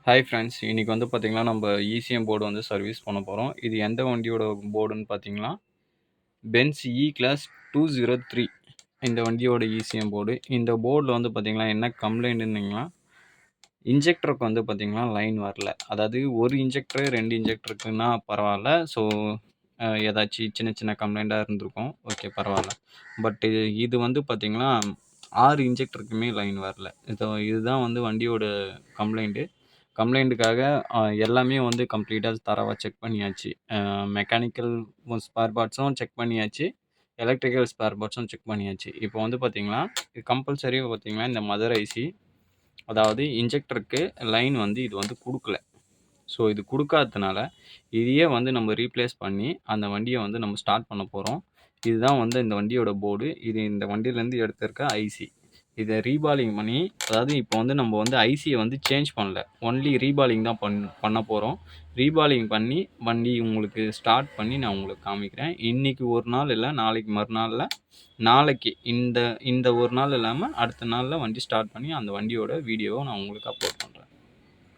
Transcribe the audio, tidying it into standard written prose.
Hi friends. இன்னைக்கு வந்து பார்த்தீங்கன்னா, நம்ப இசிஎம் போர்டு வந்து சர்வீஸ் பண்ண போறோம். இது எந்த வண்டியோட போர்டுன்னு பார்த்தீங்கன்னா, பென்ஸ் இ கிளாஸ் 203 இந்த வண்டியோட இசிஎம் போர்டு. இந்த போர்டுல வந்து பார்த்தீங்கன்னா, என்ன கம்ப்ளைண்ட்டுன்னீங்கன்னா, இன்ஜெக்டருக்கு வந்து பார்த்தீங்கன்னா, லைன் வரல. அதாவது 1 இன்ஜெக்டர், 2 இன்ஜெக்டருக்குன்னா பரவால்ல. ஸோ, ஏதாச்சு சின்ன சின்ன கம்ப்ளைண்ட்டா இருந்திருக்கும். ஓகே பரவால்ல. பட் இது வந்து பார்த்தீங்கன்னா, 6 இன்ஜெக்டருக்குமே லைன் வரல. இதுதான் வந்து வண்டியோட கம்ப்ளைண்ட்டு. கம்ப்ளைண்ட்டுக்காக எல்லாமே வந்து கம்ப்ளீட்டா தரோவா செக் பண்ணியாச்சு. மெக்கானிக்கல் ஸ்பேர் பார்ட்ஸும் செக் பண்ணியாச்சு. எலக்ட்ரிக்கல் ஸ்பேர் பார்ட்ஸும் செக் பண்ணியாச்சு. இப்போ வந்து பார்த்தீங்கன்னா, இது கம்பல்சரி பார்த்தீங்கன்னா, இந்த மதர் ஐசி அதாவது இன்ஜெக்டருக்கு லைன் வந்து இது வந்து குடுக்கல. ஸோ இது குடுக்காததுனால, இதையே வந்து நம்ம ரீப்ளேஸ் பண்ணி, அந்த வண்டிய வந்து நம்ம ஸ்டார்ட் பண்ண போறோம். இதுதான் வந்து இந்த வண்டியோட போர்டு. இது இந்த வண்டியிலேருந்து எடுத்திருக்க ஐசி. இத ரீபாலிங் பண்ணி அதாவது இப்போ வந்து நம்ம வந்து ஐசிய வந்து சேஞ்ச் பண்ணல. ஒன்லி ரீபாலிங் தான் பண்ண போறோம். ரீபாலிங் பண்ணி வண்டி உங்களுக்கு ஸ்டார்ட் பண்ணி நான் உங்களுக்கு காமிக்கிறேன். இன்னைக்கு ஒரு நாள் இல்ல, நாளைக்கு மறுநாள்ல, நாளைக்கு இந்த இந்த ஒரு நாள் இல்லாம அடுத்த நாள்ல வண்டி ஸ்டார்ட் பண்ணி அந்த வண்டியோட வீடியோவ நான் உங்களுக்கு அப்லோட் பண்றேன்.